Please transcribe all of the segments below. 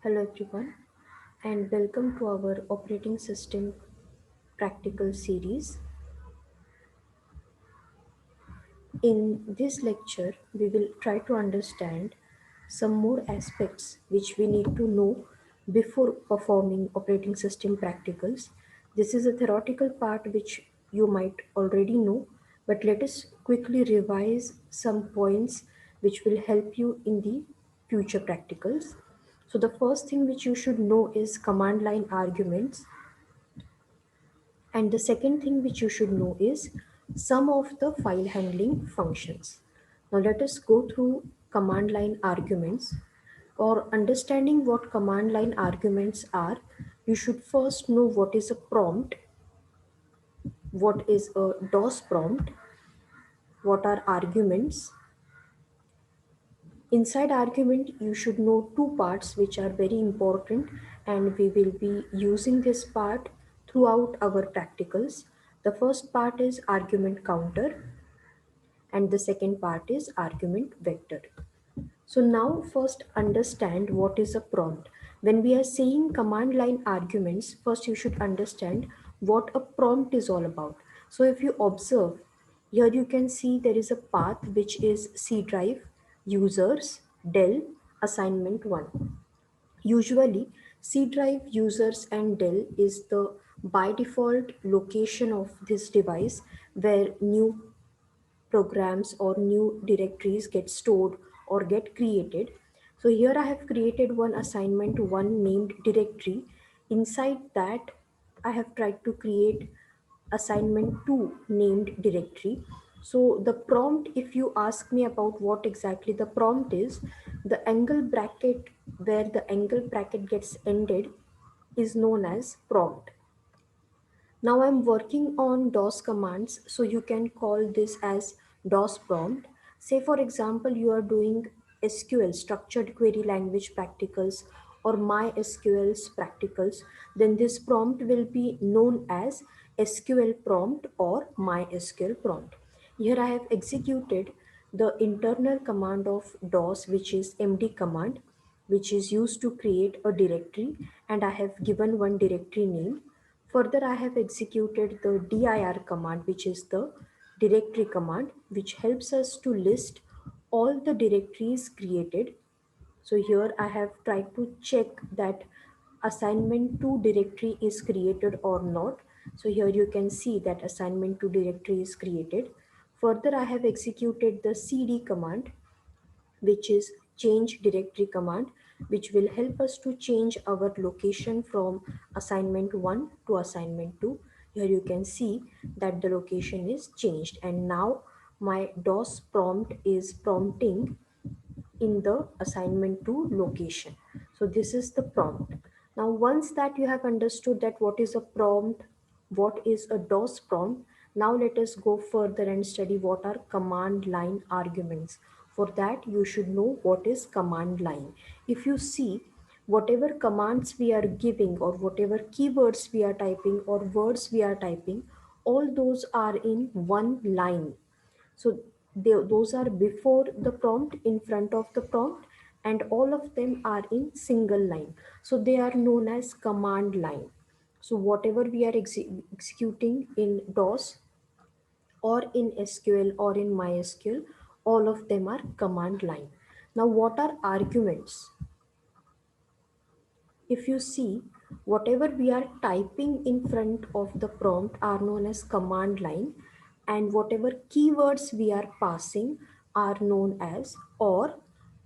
Hello everyone and welcome to our operating system practical series. In this lecture, we will try to understand some more aspects which we need to know before performing operating system practicals. This is a theoretical part which you might already know, but let us quickly revise some points which will help you in the future practicals. So the first thing which you should know is command line arguments, and the second thing which you should know is some of the file handling functions. Now let us go through command line arguments. For understanding what command line arguments are, you should first know what is a prompt, what is a DOS prompt, what are arguments. Inside argument, you should know two parts which are very important, and we will be using this part throughout our practicals. The first part is argument counter, and the second part is argument vector. So now first understand what is a prompt. When we are saying command line arguments, first you should understand what a prompt is all about. So if you observe, here you can see there is a path which is C drive, users, Dell, assignment 1. Usually, C drive, users and Dell is the by default location of this device where new programs or new directories get stored or get created. So here I have created one assignment one named directory. Inside that I have tried to create assignment 2 named directory. So the prompt, if you ask me about what exactly the prompt is, the angle bracket where the angle bracket gets ended is known as prompt. Now I'm working on DOS commands, so you can call this as DOS prompt. Say for example, you are doing SQL, structured query language practicals, or MySQL's practicals, then this prompt will be known as SQL prompt or MySQL prompt. Here I have executed the internal command of DOS, which is MD command, which is used to create a directory, and I have given one directory name. Further, I have executed the dir command, which is the directory command, which helps us to list all the directories created. So here I have tried to check that assignment to directory is created or not. So here you can see that assignment to directory is created. Further, I have executed the cd command, which is change directory command, which will help us to change our location from assignment 1 to assignment 2. Here you can see that the location is changed, and now my DOS prompt is prompting in the assignment to location. So this is the prompt. Now once that you have understood that what is a prompt, what is a DOS prompt, now let us go further and study what are command line arguments. For that you should know what is command line. If you see, whatever commands we are giving or whatever keywords we are typing or words we are typing, all those are in one line. So those are before the prompt, in front of the prompt, and all of them are in single line. So they are known as command line. So whatever we are executing in DOS or in SQL or in MySQL, all of them are command line. Now, what are arguments? If you see, whatever we are typing in front of the prompt are known as command line, and whatever keywords we are passing are known as, or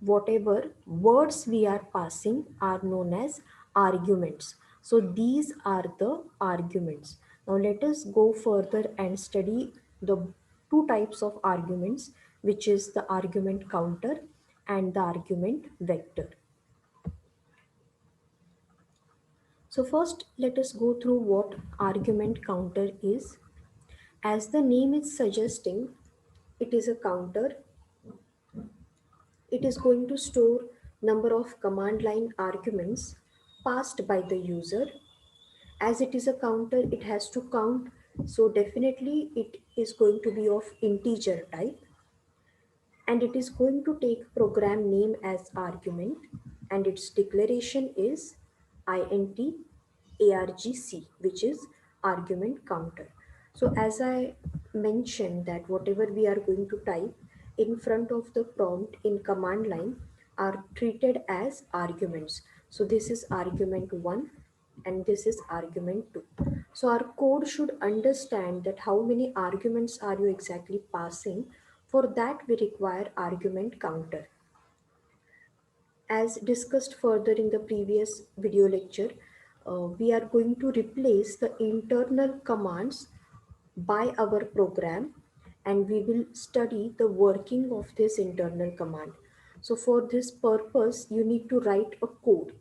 whatever words we are passing are known as arguments. So these are the arguments. Now let us go further and study the two types of arguments, which is the argument counter and the argument vector. So first, let us go through what argument counter is. As the name is suggesting, it is a counter. It is going to store number of command line arguments passed by the user. As it is a counter, it has to count. So definitely it is going to be of integer type, and it is going to take program name as argument. and its declaration is int argc, which is argument counter. So as I mentioned, that whatever we are going to type in front of the prompt in command line are treated as arguments. So this is argument 1 and this is argument 2. So our code should understand that how many arguments are you exactly passing. For that we require argument counter. As discussed further in the previous video lecture, we are going to replace the internal commands by our program, and we will study the working of this internal command. So for this purpose, you need to write a code.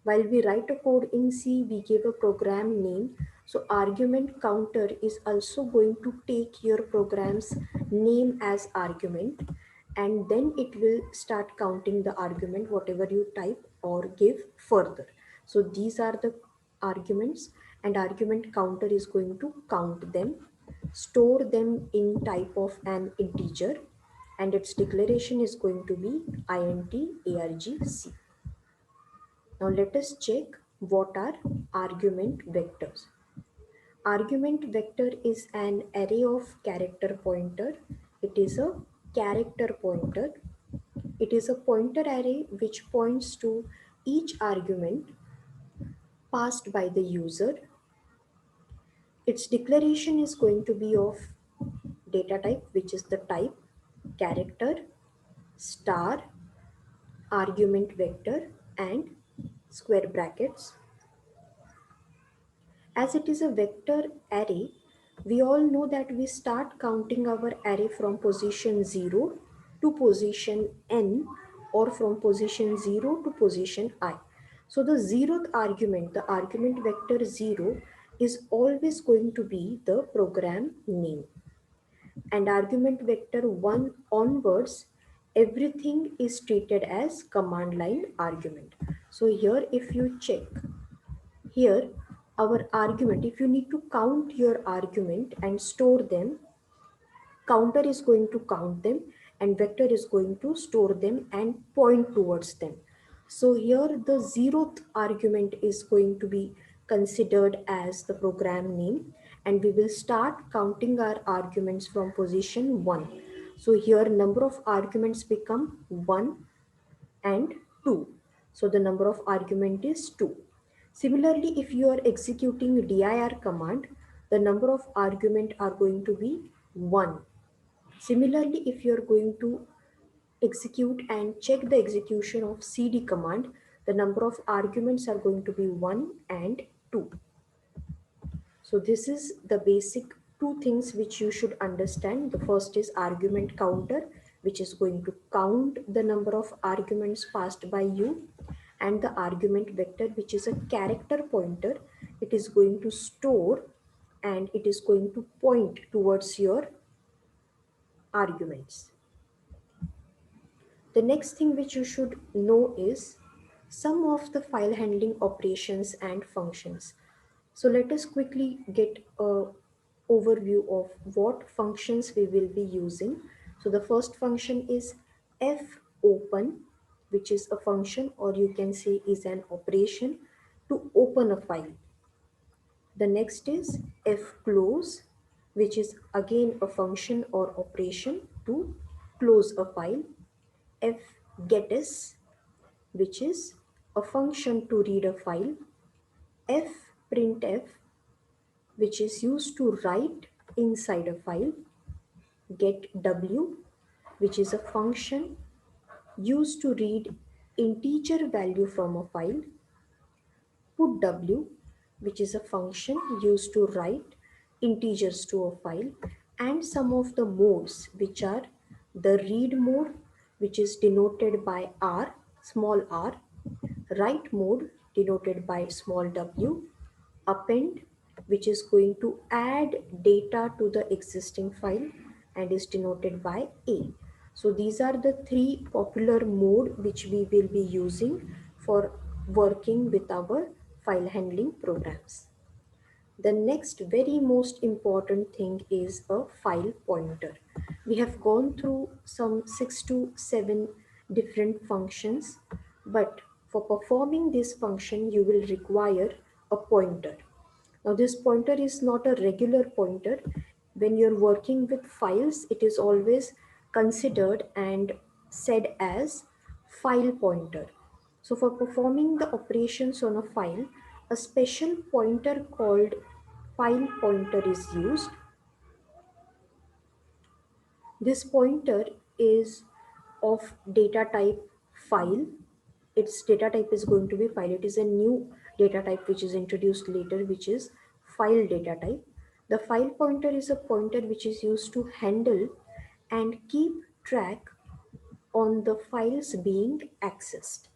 While we write a code in C, we give a program name. So argument counter is also going to take your program's name as argument, and then it will start counting the argument whatever you type or give further. So these are the arguments, and argument counter is going to count them, store them in type of an integer, and its declaration is going to be int argc. Now let us check what are argument vectors. Argument vector is an array of character pointer. It is a character pointer. It is a pointer array which points to each argument passed by the user. Its declaration is going to be of data type, which is the type character, star, argument vector, and square brackets. As it is a vector array, we all know that we start counting our array from position 0 to position n, or from position 0 to position I. So the zeroth argument, the argument vector 0, is always going to be the program name. And argument vector 1 onwards, everything is treated as command line argument. So here if you check, here our argument, if you need to count your argument and store them, counter is going to count them and vector is going to store them and point towards them. So here the zeroth argument is going to be considered as the program name, and we will start counting our arguments from position 1. So here number of arguments become 1 and 2. So the number of argument is 2. Similarly, if you are executing dir command, the number of argument are going to be 1. Similarly, if you are going to execute and check the execution of cd command, the number of arguments are going to be 1 and 2. So this is the basic two things which you should understand. The first is argument counter, which is going to count the number of arguments passed by you, and the argument vector, which is a character pointer. It is going to store and it is going to point towards your arguments. The next thing which you should know is some of the file handling operations and functions. So let us quickly get a overview of what functions we will be using. So the first function is fopen, which is a function, or you can say is an operation to open a file. The next is fclose, which is again a function or operation to close a file. fgetS, which is a function to read a file. fprintf, which is used to write inside a file. getW, which is a function used to read integer value from a file. putW, which is a function used to write integers to a file. And some of the modes, which are the read mode, which is denoted by R, small r, write mode denoted by small w, append, which is going to add data to the existing file and is denoted by A. So these are the three popular mode which we will be using for working with our file handling programs. The next very most important thing is a file pointer. We have gone through some 6 to 7 different functions, but For performing this function, you will require a pointer. Now, this pointer is not a regular pointer. When you're working with files, it is always considered and said as file pointer. So, for performing the operations on a file, a special pointer called file pointer is used. This pointer is of data type file. Its data type is going to be file. It is a new data type which is introduced later, which is file data type. The file pointer is a pointer which is used to handle and keep track on the files being accessed.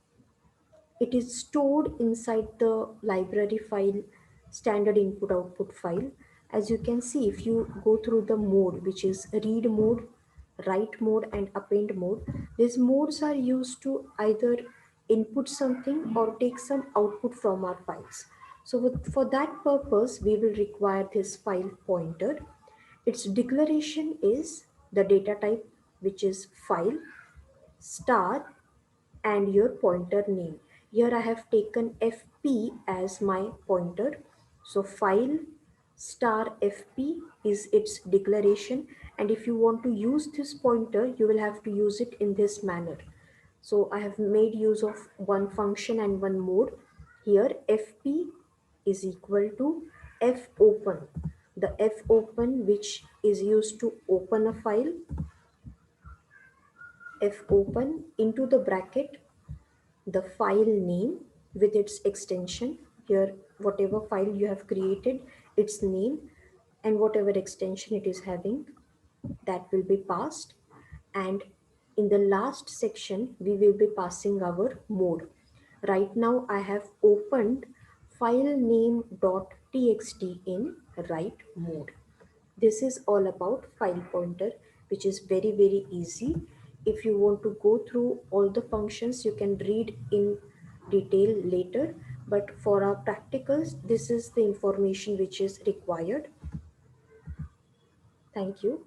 It is stored inside the library file, standard input output file. As you can see, if you go through the mode, which is read mode, write mode, and append mode, these modes are used to either input something or take some output from our files. So for that purpose, we will require this file pointer. Its declaration is the data type, which is file star and your pointer name. Here I have taken FP as my pointer. So file star FP is its declaration, and if you want to use this pointer, you will have to use it in this manner. So I have made use of one function and one mode. Here FP is equal to F open. The F open which is used to open a file, F open into the bracket the file name with its extension. Here whatever file you have created, its name and whatever extension it is having, that will be passed. And in the last section we will be passing our mode. Right now I have opened file name.txt in write mode. This is all about file pointer, which is very easy. If you want to go through all the functions, you can read in detail later, but for our practicals, this is the information which is required. Thank you.